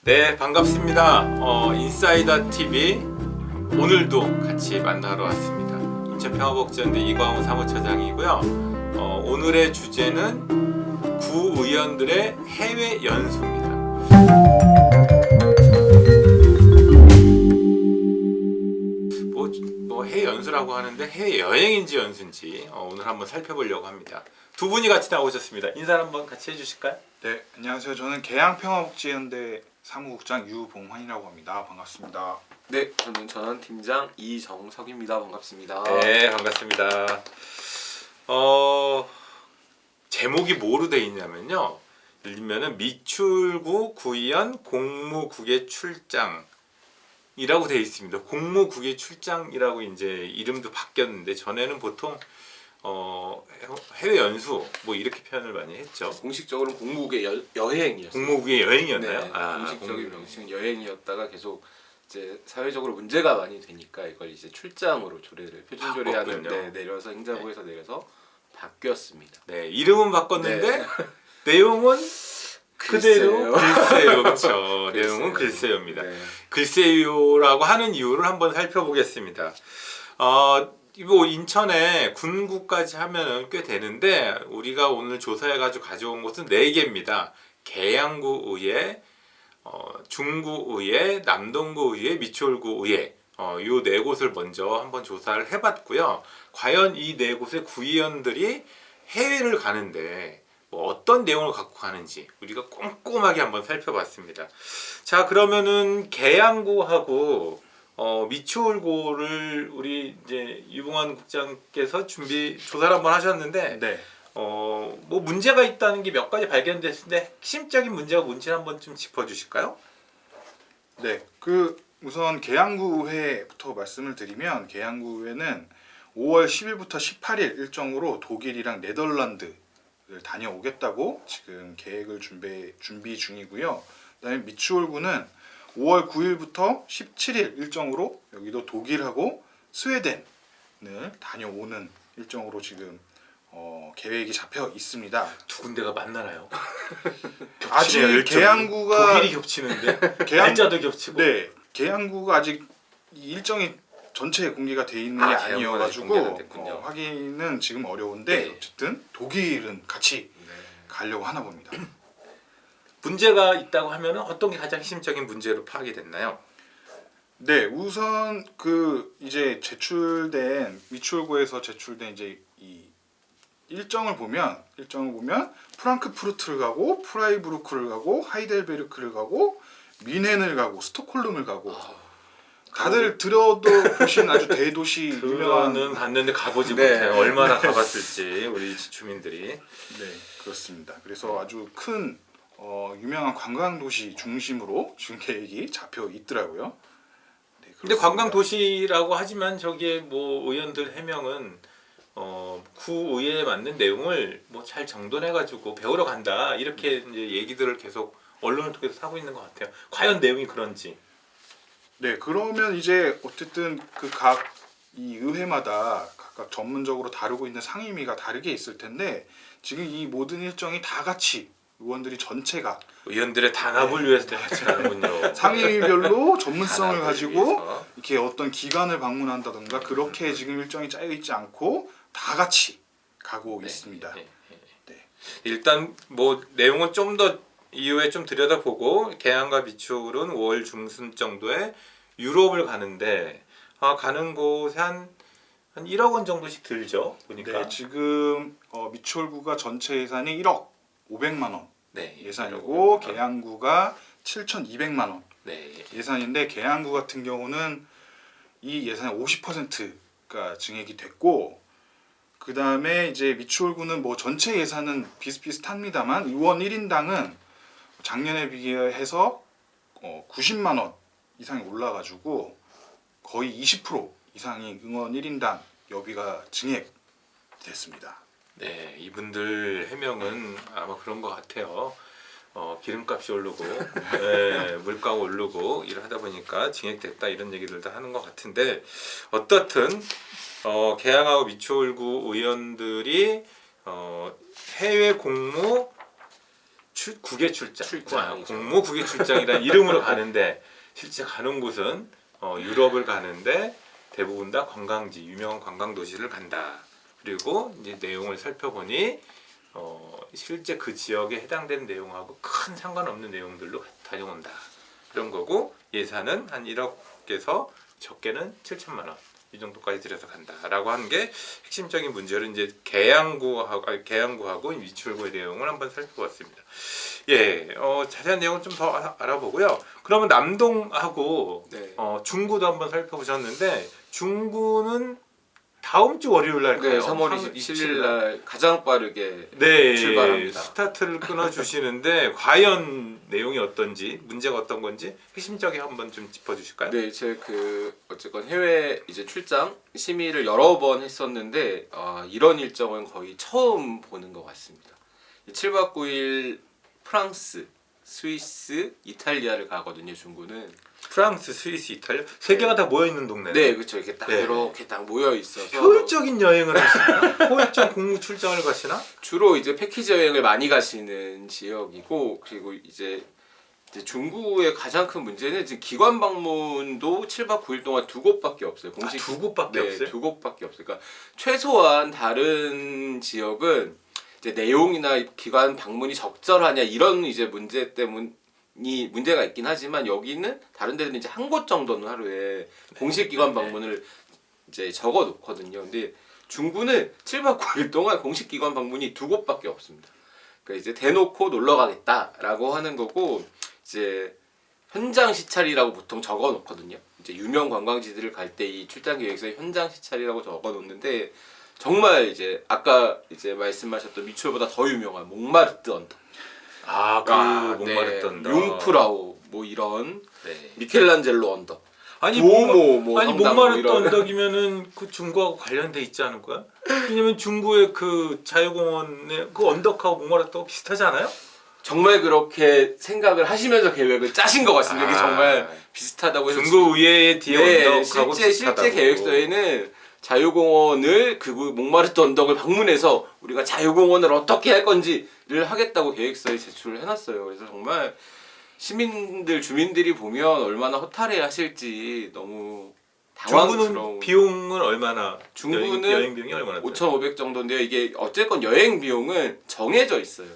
네, 반갑습니다. 인사이더 TV 오늘도 같이 만나러 왔습니다. 인천평화복지연대 이광호 사무처장이고요. 오늘의 주제는 구의원들의 해외 연수입니다. 뭐 해외 연수라고 하는데 해외 여행인지 연수인지 오늘 한번 살펴보려고 합니다. 두 분이 같이 나오셨습니다. 인사 한번 같이 해주실까요? 네, 안녕하세요. 저는 계양평화복지연대 사무국장 유봉환이라고 합니다. 반갑습니다. 네, 저는 전원팀장 이정석입니다. 반갑습니다. 네, 반갑습니다. 제목이 뭐로 돼 있냐면요. 예를 들면은 미출구 구의원 공무국외 출장이라고 돼 있습니다. 공무국외 출장이라고 이제 이름도 바뀌었는데 전에는 보통 해외 연수 뭐 이렇게 표현을 많이 했죠. 공식적으로는 공무국의 여행이었어요. 공무국외 여행이었나요? 네, 공식적인 명칭은 여행이었다가 계속 이제 사회적으로 문제가 많이 되니까 이걸 이제 출장으로 조례를 표준 조례하는 내려서 행자부에서 내려서 바뀌었습니다. 네, 이름은 바꿨는데 네. 내용은 그대로 글쎄요. 글쎄요, 그렇죠. 내용은 글쎄요입니다. 네. 글쎄요라고 하는 이유를 한번 살펴보겠습니다. 뭐 인천에 군구까지 하면은 꽤 되는데 우리가 오늘 조사해가지고 가져온 곳은 4개입니다. 계양구의회, 중구의회, 남동구의회, 미추홀구의회 요 4곳을 먼저 한번 조사를 해봤고요. 과연 이 4곳의 구의원들이 해외를 가는데 뭐 어떤 내용을 갖고 가는지 우리가 꼼꼼하게 한번 살펴봤습니다. 자, 그러면은 계양구하고 미추홀구를 우리 이제 유봉환 국장께서 조사를 한번 하셨는데 네, 뭐 문제가 있다는 게 몇 가지 발견됐는데 핵심적인 문제가 뭔지 한번 좀 짚어주실까요? 네. 우선 계양구의회부터 말씀을 드리면 계양구의회는 5월 10일부터 18일 일정으로 독일이랑 네덜란드를 다녀오겠다고 지금 계획을 준비 중이고요. 그다음에 미추홀구는 5월 9일부터 17일 일정으로 여기도 독일하고 스웨덴을 다녀오는 일정으로 지금 계획이 잡혀 있습니다. 두 군데가 만나나요? 아직 계양구가 독일이 겹치는데 날짜도 겹치고. 네, 계양구가 아직 이 일정이 전체 공개가 돼 있는 게 계양구가 아직 아니어가지고 공개가 됐군요. 확인은 지금 어려운데 네. 어쨌든 독일은 같이 네. 가려고 하나 봅니다. 문제가 있다고 하면 어떤 게 가장 핵심적인 문제로 파악이 됐나요? 네, 우선 이제 미추홀구에서 제출된 이제 이 일정을 보면 프랑크푸르트를 가고 프라이부르크를 가고 하이델베르크를 가고 뮌헨을 가고 스톡홀름을 가고 다들 들어도 보신 아주 대도시 유명한. 들어는 봤는데 가보지 네. 못해요. 얼마나 가봤을지 우리 주민들이. 네, 그렇습니다. 그래서 아주 큰 유명한 관광 도시 중심으로 지금 계획이 잡혀 있더라고요. 네, 근데 그렇습니다. 관광 도시라고 하지만 저기에 뭐 의원들 해명은 구의회에 맞는 내용을 뭐 잘 정돈해가지고 배우러 간다 이렇게 이제 얘기들을 계속 언론을 통해서 하고 있는 것 같아요. 과연 내용이 그런지. 네, 그러면 이제 어쨌든 각 이 의회마다 각각 전문적으로 다루고 있는 상임위가 다르게 있을 텐데 지금 이 모든 일정이 다 같이 의원들이 전체가 의원들의 단합을 위해서 같이 가는군요. 상임위별로 전문성을 단합을 가지고 위해서. 이렇게 어떤 기관을 방문한다던가 그렇게 지금 일정이 짜여 있지 않고 다 같이 가고 있습니다. 네, 네. 네. 일단 뭐 내용은 좀 더 이후에 좀 들여다보고 계양과 미추홀은 5월 중순 정도에 유럽을 가는데 가는 곳에 한 1억 원 정도씩 들죠. 보니까. 네, 지금 미추홀구가 전체 예산이 1억 500만 원 네, 예산이고 1억 500만 원. 계양구가 7,200만 원 네. 예산인데 계양구 같은 경우는 이 예산의 50%가 증액이 됐고 그 다음에 이제 미추홀구는 뭐 전체 예산은 비슷비슷합니다만 의원 1인당은 작년에 비해서 90만 원 이상이 올라가지고 거의 20% 이상이 의원 1인당 여비가 증액됐습니다. 네, 이분들 해명은 아마 그런 것 같아요. 기름값이 오르고 네, 물가가 오르고 일을 하다 보니까 증액됐다 이런 얘기들도 하는 것 같은데 어떻든 계양하고 미추홀구 의원들이 해외 공무 국외 출장, 출장이죠. 공무 국외 출장이라는 이름으로 가는데 실제 가는 곳은 유럽을 가는데 대부분 다 관광지, 유명한 관광 도시를 간다. 그리고 이제 내용을 살펴보니 실제 그 지역에 해당되는 내용하고 큰 상관없는 내용들로 다녀온다. 그런 거고 예산은 한 1억에서 적게는 7천만 원. 이 정도까지 들여서 간다라고 하는 게 핵심적인 문제를 이제 계양구하고 미출구의 내용을 한번 살펴봤습니다. 예, 자세한 내용은 좀 더 알아보고요. 그러면 남동하고 네. 중구도 한번 살펴보셨는데 중구는 다음 주 월요일 날 가요. 네, 3월 27일 날 가장 빠르게 네, 출발합니다. 스타트를 끊어주시는데 과연 내용이 어떤지 문제가 어떤 건지 핵심적인 한번 좀 짚어주실까요? 네, 제 어쨌건 해외 이제 출장 심의를 여러 번 했었는데 이런 일정은 거의 처음 보는 것 같습니다. 7박 9일 프랑스, 스위스, 이탈리아를 가거든요. 중구는. 프랑스, 스위스, 이탈리아 세 개가 다 모여 있는 동네. 네, 그렇죠. 이렇게 딱 네. 이렇게 딱 모여 있어서 효율적인 여행을 하시나? 효율적 공무 출장을 가시나? 주로 이제 패키지 여행을 많이 가시는 지역이고 그리고 이제 중구의 가장 큰 문제는 지금 기관 방문도 7박 9일 동안 2곳밖에 없어요. 공식 두 곳밖에 네, 없어요? 2곳밖에 없어요. 그러니까 최소한 다른 지역은 이제 내용이나 기관 방문이 적절하냐 이런 이제 문제 때문이 문제가 있긴 하지만 여기는 다른 데는 이제 한 곳 정도는 하루에 공식 기관 방문을 이제 적어 놓거든요. 근데 중구는 7박 9일 동안 공식 기관 방문이 2곳밖에 없습니다. 그러니까 이제 대놓고 놀러 가겠다라고 하는 거고 이제 현장 시찰이라고 보통 적어 놓거든요. 이제 유명 관광지들을 갈 때 이 출장 계획서 현장 시찰이라고 적어 놓는데 정말 이제 아까 이제 말씀하셨던 미추홀보다 더 유명한 몽마르트 언덕. 몽마르트 언덕. 융프라우 뭐 이런 네. 미켈란젤로 언덕. 아니 뭐 아니 성당 몽마르트 뭐 이런. 언덕이면은 그 중구하고 관련돼 있지 않을 거야? 왜냐면 중구의 그 자유공원의 그 언덕하고 몽마르트하고 비슷하지 않아요? 정말 그렇게 생각을 하시면서 계획을 짜신 것 같습니다. 이게 아. 정말 비슷하다고 해서 중구 의회의 뒤에 네, 언덕하고 비슷하다고. 실제 계획서에는 자유공원을 그 몽마르트 언덕을 방문해서 우리가 자유공원을 어떻게 할 건지를 하겠다고 계획서에 제출을 해놨어요. 그래서 정말 시민들 주민들이 보면 얼마나 허탈해 하실지 너무 당황스러운. 중구는 비용은 얼마나? 중구는 여행 비용이 얼마나? 5,500 정도인데요. 이게 어쨌건 여행 비용은 정해져 있어요.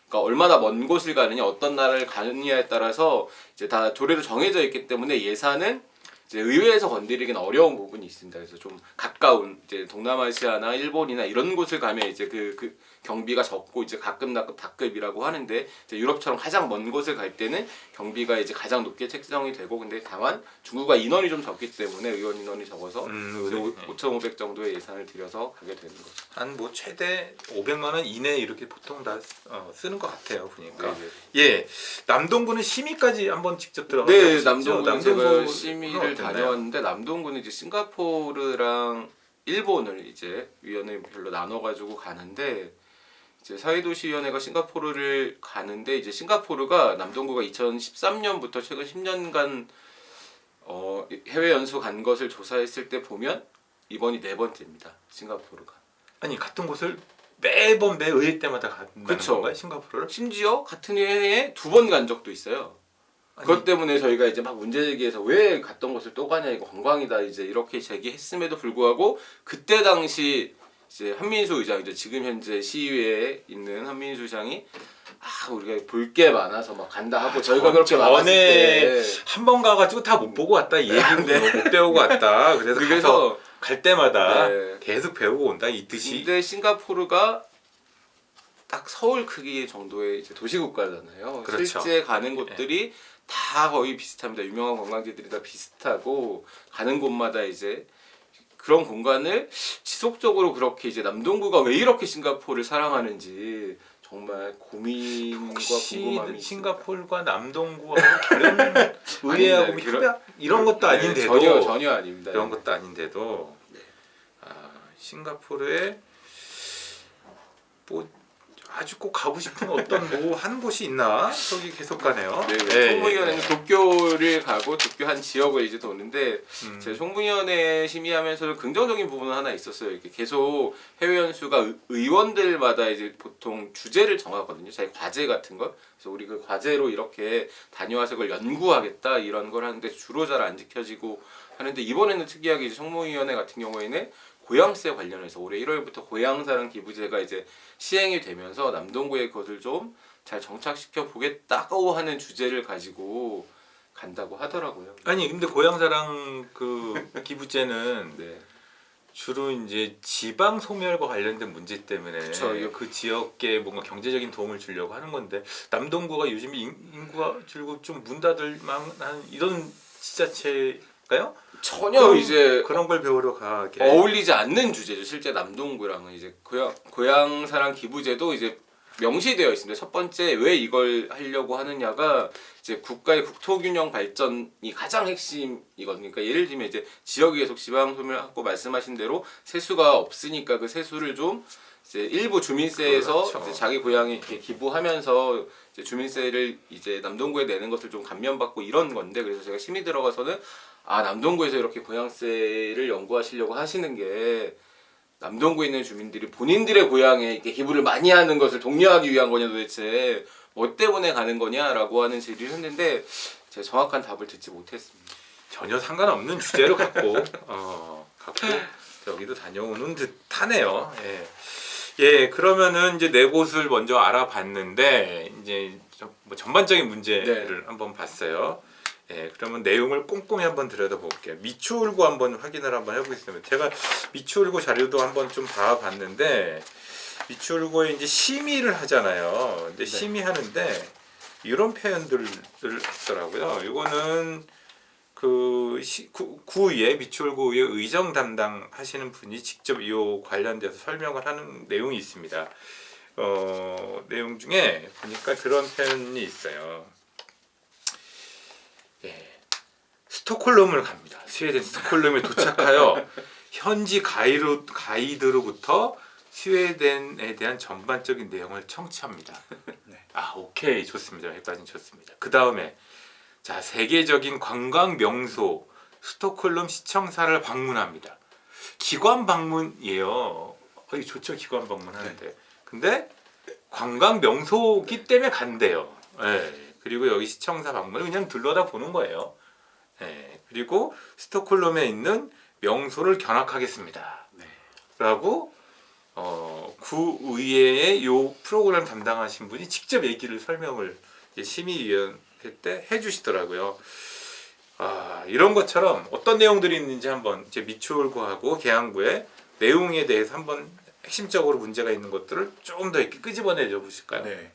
그러니까 얼마나 먼 곳을 가느냐, 어떤 나라를 가느냐에 따라서 이제 다 조례로 정해져 있기 때문에 예산은 이제 의회에서 건드리기는 어려운 부분이 있습니다. 그래서 좀 가까운 이제 동남아시아나 일본이나 이런 곳을 가면 이제 그 경비가 적고 이제 가끔 다급이라고 하는데 이제 유럽처럼 가장 먼 곳을 갈 때는 경비가 이제 가장 높게 책정이 되고 근데 다만 중국가 인원이 좀 적기 때문에 의원 인원이 적어서 5,500 정도의 예산을 들여서 가게 되는 거죠. 한 뭐 최대 500만 원 이내 이렇게 보통 다 쓰는 것 같아요. 보니까. 네. 예, 남동구는 심의까지 한번 직접 들어가서 네, 남동구는 제가 남동구 심의를 다녀왔는데 남동구는 이제 싱가포르랑 일본을 이제 위원회별로 나눠가지고 가는데 이제 사회도시위원회가 싱가포르를 가는데 이제 싱가포르가 남동구가 2013년부터 최근 10년간 해외 연수 간 것을 조사했을 때 보면 이번이 4번째입니다. 싱가포르가. 아니 같은 곳을 매번 매 의회 때마다 간다는 그쵸. 건가요? 싱가포르를? 심지어 같은 해에 2번 간 적도 있어요. 그것 때문에 저희가 이제 막 문제 제기해서 왜 갔던 곳을 또 가냐 이거 관광이다 이제 이렇게 제기했음에도 불구하고 그때 당시 이제 한민수 의장 이제 지금 현재 시의회에 있는 한민수 의장이 우리가 볼 게 많아서 막 간다 하고 저희가 그렇게 막았을 때 한 번 가가지고 다 못 보고 왔다 이 얘기고 못 배우고 왔다. 그래서 갈 때마다 네. 계속 배우고 온다 이 뜻이. 근데 싱가포르가 딱 서울 크기 정도의 이제 도시국가잖아요. 그렇죠. 실제 가는 곳들이 다 거의 비슷합니다. 유명한 관광지들이 다 비슷하고 가는 곳마다 이제 그런 공간을 지속적으로 그렇게 이제 남동구가 왜 이렇게 싱가포르를 사랑하는지 정말 고민과 혹시 궁금함이 싱가포르와 남동구하고 다른 의회하고 아닙니다. 협약 이런 것도 네, 아닌데도 전혀 아닙니다. 그런 것도 아닌데도 싱가포르에 뭐 아주 꼭 가고 싶은 어떤 뭐 한 곳이 있나? 저기 계속 가네요. 네, 예, 총무위원회는 예. 도쿄를 가고 도쿄 한 지역을 이제 도는데 제 음. 총무위원회 심의하면서도 긍정적인 부분은 하나 있었어요. 이렇게 계속 해외 연수가 의원들마다 이제 보통 주제를 정하거든요. 자기 과제 같은 것. 그래서 우리 그 과제로 이렇게 다녀와서 그걸 연구하겠다 이런 걸 하는데 주로 잘 안 지켜지고 하는데 이번에는 특이하게 이제 총무위원회 같은 경우에는 고향세 관련해서 올해 1월부터 고향사랑 기부제가 이제 시행이 되면서 남동구에 그것을 좀 잘 정착시켜 보겠다고 하는 주제를 가지고 간다고 하더라고요. 아니 근데 고향사랑 그 기부제는 네. 주로 이제 지방 소멸과 관련된 문제 때문에 그쵸, 이거- 그 지역에 뭔가 경제적인 도움을 주려고 하는 건데 남동구가 요즘 인구가 줄고 좀 문 닫을 만한 이런 지자체가요? 전혀 이제 그런 걸 배우러 가게. 어울리지 않는 주제죠. 실제 남동구랑은 이제 고향사랑 기부제도 이제 명시되어 있습니다. 첫 번째 왜 이걸 하려고 하느냐가 이제 국가의 국토균형 발전이 가장 핵심이거든요. 그러니까 예를 들면 이제 지역이 계속 지방 소멸하고 말씀하신 대로 세수가 없으니까 그 세수를 좀 이제 일부 주민세에서 그렇죠. 이제 자기 고향에 이렇게 기부하면서 이제 주민세를 이제 남동구에 내는 것을 좀 감면받고 이런 건데 그래서 제가 심의 들어가서는 아 남동구에서 이렇게 고향세를 연구하시려고 하시는 게 남동구에 있는 주민들이 본인들의 고향에 이렇게 기부를 많이 하는 것을 독려하기 위한 거냐 도대체 뭐 때문에 가는 거냐라고 하는 질의를 했는데 제가 정확한 답을 듣지 못했습니다. 전혀 상관없는 주제를 갖고 여기도 다녀오는 듯하네요. 예. 예, 그러면은 이제 네 곳을 먼저 알아봤는데 이제 뭐 전반적인 문제를 한번 봤어요. 예, 그러면 내용을 꼼꼼히 한번 들여다볼게요. 미추홀구 한번 확인을 한번 해보겠습니다. 제가 미추홀구 자료도 한번 좀 봐봤는데 미추홀구에 이제 심의를 하잖아요. 근데 심의하는데 이런 표현들을 쓰더라고요. 이거는 그 구의 미추홀구의 의정 담당하시는 분이 직접 이 관련돼서 설명을 하는 내용이 있습니다. 내용 중에 보니까 그런 표현이 있어요. 예, 스톡홀름을 갑니다. 스웨덴 스톡홀름에 도착하여 현지 가이드로부터 스웨덴에 대한 전반적인 내용을 청취합니다. 네. 아, 오케이, 좋습니다. 여기까지는 좋습니다. 그 다음에 자, 세계적인 관광 명소 스톡홀름 시청사를 방문합니다. 기관 방문이에요. 좋죠, 기관 방문하는데. 근데 관광 명소기 때문에 간대요. 예. 그리고 여기 시청사 방문을 그냥 들러다 보는 거예요. 예. 그리고 스톡홀름에 있는 명소를 견학하겠습니다. 네. 라고 구의회의 요 프로그램 담당하신 분이 직접 얘기를 설명을 심의위원회 때 해주시더라고요. 아, 이런 것처럼 어떤 내용들이 있는지 한번 이제 미추홀구하고 계양구의 내용에 대해서 한번 핵심적으로 문제가 있는 것들을 조금 더 이렇게 끄집어내줘 보실까요? 네.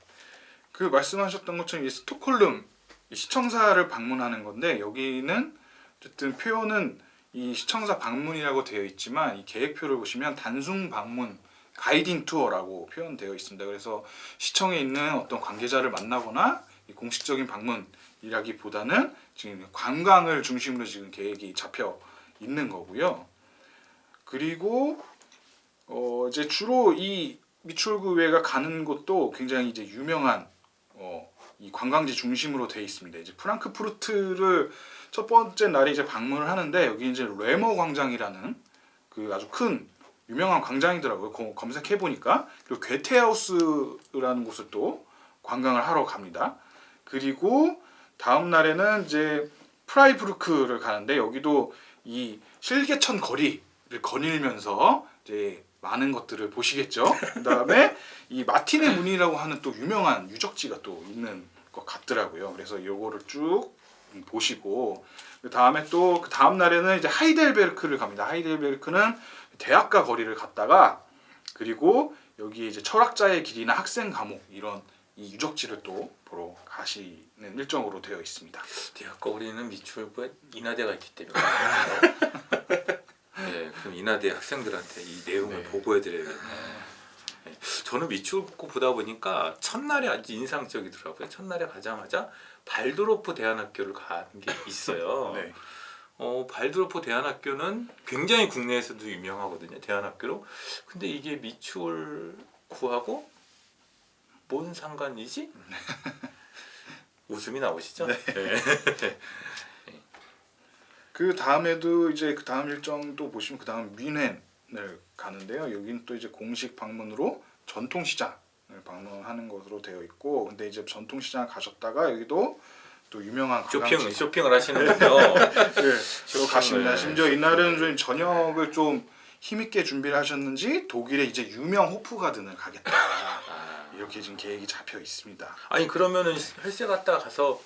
그 말씀하셨던 것처럼 이 스톡홀름 이 시청사를 방문하는 건데 여기는 어쨌든 표현은 이 시청사 방문이라고 되어 있지만 이 계획표를 보시면 단순 방문 가이딩 투어라고 표현되어 있습니다. 그래서 시청에 있는 어떤 관계자를 만나거나 이 공식적인 방문이라기보다는 지금 관광을 중심으로 지금 계획이 잡혀 있는 거고요. 그리고 이제 주로 이 미추홀구 의회가 가는 곳도 굉장히 이제 유명한 이 관광지 중심으로 되어 있습니다. 이제 프랑크푸르트를 첫 번째 날에 이제 방문을 하는데 여기 이제 레머 광장이라는 그 아주 큰 유명한 광장이더라고요. 검색해 보니까. 그리고 괴테하우스라는 곳을 또 관광을 하러 갑니다. 그리고 다음 날에는 이제 프라이부르크를 가는데 여기도 이 실개천 거리를 거닐면서 이제 많은 것들을 보시겠죠. 그다음에 이 마틴의 문이라고 하는 또 유명한 유적지가 또 있는 것 같더라고요. 그래서 요거를 쭉 보시고 그 다음에 또 그 다음 날에는 이제 하이델베르크를 갑니다. 하이델베르크는 대학가 거리를 갔다가 그리고 여기 이제 철학자의 길이나 학생 감옥 이런 이 유적지를 또 보러 가시는 일정으로 되어 있습니다. 대학가 우리는 미추홀구에 인하대가 있기 때문에. 네, 그럼 인하대 학생들한테 이 내용을 네. 보고해드려야겠네요. 네, 저는 미추홀구 보다 보니까 첫날에 아주 인상적이더라고요. 첫날에 가자마자 발도르프 대안학교를 간 게 있어요. 네. 발도르프 대안학교는 굉장히 국내에서도 유명하거든요. 대안학교로. 근데 이게 미추홀구하고 뭔 상관이지? 웃음이 나오시죠? 네. 그 다음에도 이제 그 다음 일정도 보시면 그 다음 뮌헨을 가는데요. 여기는 또 이제 공식 방문으로 전통시장을 방문하는 것으로 되어 있고, 근데 이제 전통시장 가셨다가 여기도 또 유명한 관광지 쇼핑을 하시는군요. 네, 가십니다. 심지어 이날은 좀 저녁을 좀 힘있게 준비를 하셨는지 독일의 이제 유명 호프가든을 가겠다 이렇게 지금 계획이 잡혀 있습니다. 아니 그러면은 헬스 갔다 가서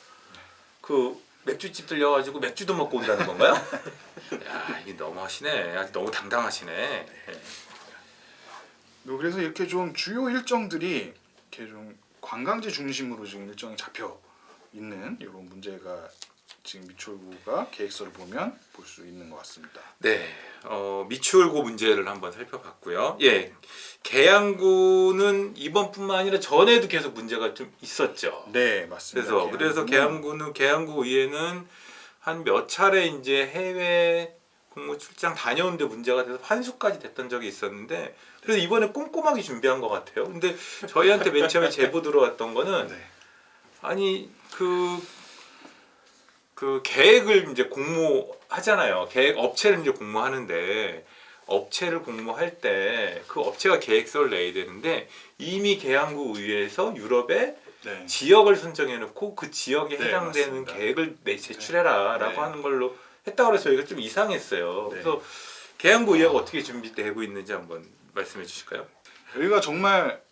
그 맥주집 들려가지고 맥주도 먹고 온다는 건가요? 야 이게 너무 하시네. 아주 너무 당당하시네. 네. 그래서 이렇게 좀 주요 일정들이 이렇게 좀 관광지 중심으로 지금 일정이 잡혀 있는 이런 문제가 지금 미추홀구가 계획서를 보면 볼 수 있는 것 같습니다. 네, 미추홀구 문제를 한번 살펴봤고요. 예, 계양구는 이번뿐만 아니라 전에도 계속 문제가 좀 있었죠. 네, 맞습니다. 그래서 계양구 의회는 한 몇 차례 이제 해외 공무 출장 다녀오는데 문제가 돼서 환수까지 됐던 적이 있었는데, 그래서 이번에 꼼꼼하게 준비한 것 같아요. 근데 저희한테 맨 처음에 제보 들어왔던 거는 네. 아니 그 계획을 이제 공모하잖아요. 계획 업체를 이제 공모하는데 업체를 공모할 때 그 업체가 계획서를 내야 되는데 이미 계양구 의회에서 유럽의 네. 지역을 선정해 놓고 그 지역에 네, 해당되는 맞습니다. 계획을 제출해라라고 네. 하는 걸로 했다고 해서 저희가 좀 이상했어요. 네. 그래서 계양구 의회가 어떻게 준비되고 있는지 한번 말씀해 주실까요? 여기가 정말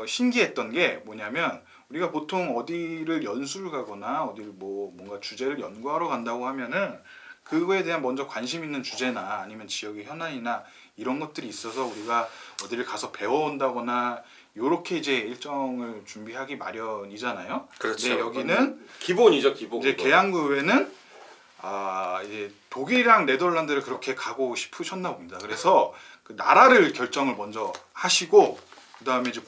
신기했던 게 뭐냐면, 우리가 보통 어디를 연수를 가거나 어디를 뭔가 주제를 연구하러 간다고 하면은 그거에 대한 먼저 관심 있는 주제나 아니면 지역의 현안이나 이런 것들이 있어서 우리가 어디를 가서 배워온다거나 요렇게 이제 일정을 준비하기 마련이잖아요. 그렇죠. 근데 여기는 기본이죠, 기본. 이제 계양구 의회는 이제 독일이랑 네덜란드를 그렇게 가고 싶으셨나 봅니다. 그래서 그 나라를 결정을 먼저 하시고 그 다음에 이제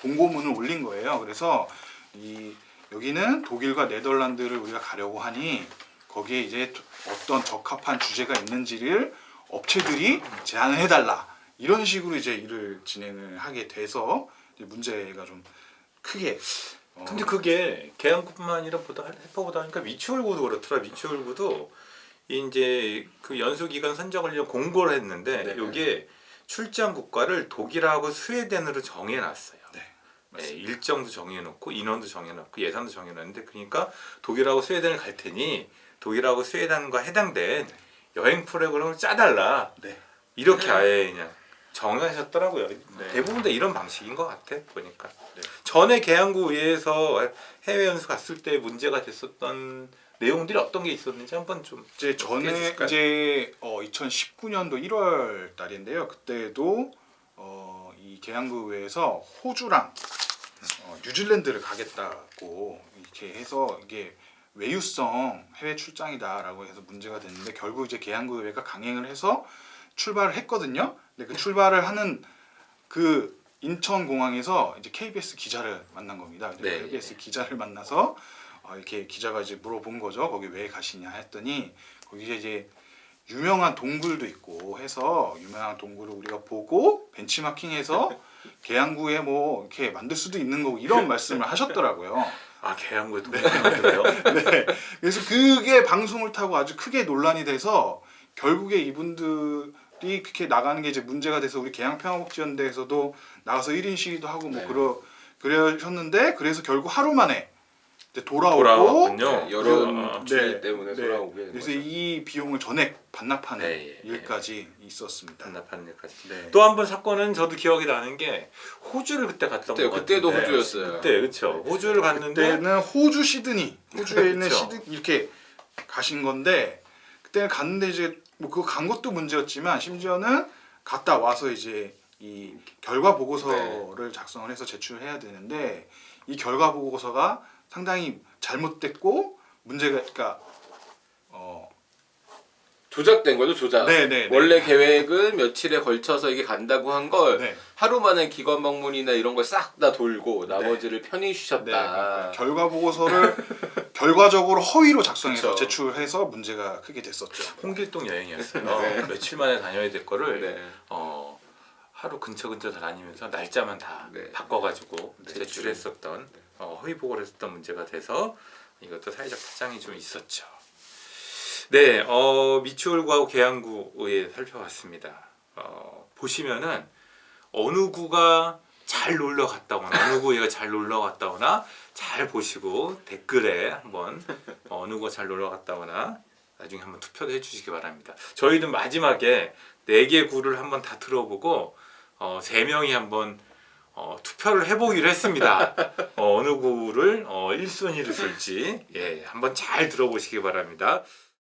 공고문을 올린 거예요. 그래서 여기는 독일과 네덜란드를 우리가 가려고 하니 거기에 이제 어떤 적합한 주제가 있는지를 업체들이 제안을 해달라, 이런 식으로 이제 일을 진행을 하게 돼서 이제 문제가 좀 크게. 근데 그게 계양구뿐만 아니라 해보다 보니까 미추홀구도 그렇더라. 미추홀구도 이제 그 연수 기간 선정을 위한 공고를 했는데 네. 여기에 출장 국가를 독일하고 스웨덴으로 정해놨어요. 네, 일정도 정해놓고 인원도 정해놓고 예산도 정해놨는데, 그러니까 독일하고 스웨덴을 갈 테니 독일하고 스웨덴과 해당된 여행 프로그램을 짜달라. 네. 이렇게 아예 그냥 정하셨더라고요. 네. 대부분 다 이런 방식인 것 같아 보니까. 네. 전에 계양구 의회에서 해외 연수 갔을 때 문제가 됐었던 내용들이 어떤 게 있었는지 한번 좀 이제 전에 해주실까요? 이제 2019년도 1월 달인데요. 그때도 이 계양구 의회에서 호주랑 뉴질랜드를 가겠다고 이렇게 해서 이게 외유성 해외 출장이다라고 해서 문제가 됐는데, 결국 이제 계양구 의회가 강행을 해서 출발을 했거든요. 근데 그 출발을 하는 그 인천공항에서 이제 KBS 기자를 만난 겁니다. 네. KBS 기자를 만나서 이렇게 기자가 이제 물어본 거죠. 거기 왜 가시냐 했더니 거기에 이제 유명한 동굴도 있고 해서 유명한 동굴을 우리가 보고 벤치마킹해서 계양구에 뭐 이렇게 만들 수도 있는 거고, 이런 말씀을 하셨더라고요. 계양구에 동굴이요? 네. 그래서 그게 방송을 타고 아주 크게 논란이 돼서 결국에 이분들이 그렇게 나가는 게 이제 문제가 돼서 우리 계양평화복지연대에서도 나가서 1인 시위도 하고 뭐 네. 그러셨는데, 그래서 결국 하루 만에 이제 돌아오고 돌아왔군요. 여론주의 때문에 돌아오게 된 그래서 거죠. 이 비용을 전액 반납하는 네, 일까지 있었습니다. 반납하는 일까지. 네. 또 한 번 사건은 저도 기억이 나는 게 호주를 그때 갔던 것 그때도 같은데. 호주였어요. 그때 그렇죠. 호주를 갔는데 그때는 호주 시드니, 호주에 있는 그쵸. 시드니 이렇게 가신 건데, 그때 갔는데 이제 뭐 그거 간 것도 문제였지만 심지어는 갔다 와서 이제 이 결과 보고서를 작성을 해서 제출해야 되는데, 이 결과 보고서가 상당히 잘못됐고 문제가, 그러니까 조작된 거죠, 조작. 네. 원래 계획은 며칠에 걸쳐서 이게 간다고 한 걸 네. 하루 만에 기관 방문이나 이런 걸 싹 다 돌고 나머지를 편히 쉬셨다. 네, 그러니까 결과 보고서를 결과적으로 허위로 작성해서 그쵸. 제출해서 문제가 크게 됐었죠. 홍길동 여행이었어요. 네. 며칠 만에 다녀야 될 거를 네. 하루 근처 다니면서 날짜만 다 네. 바꿔가지고 네, 제출했었던 허위 보고를 했었던 문제가 돼서 이것도 사회적 파장이 좀 있었죠. 네, 미추홀구하고 계양구에 살펴봤습니다. 보시면은 어느 구가 잘 놀러 갔다 오나 어느 구가 잘 놀러 갔다 오나 잘 보시고 댓글에 한번 어느 구가 잘 놀러 갔다 오나 나중에 한번 투표도 해주시기 바랍니다. 저희는 마지막에 4개 구를 한번 다 들어보고 3명이 한번 투표를 해보기로 했습니다. 어느 구를 1순위를 줄지 한번 잘 들어보시기 바랍니다.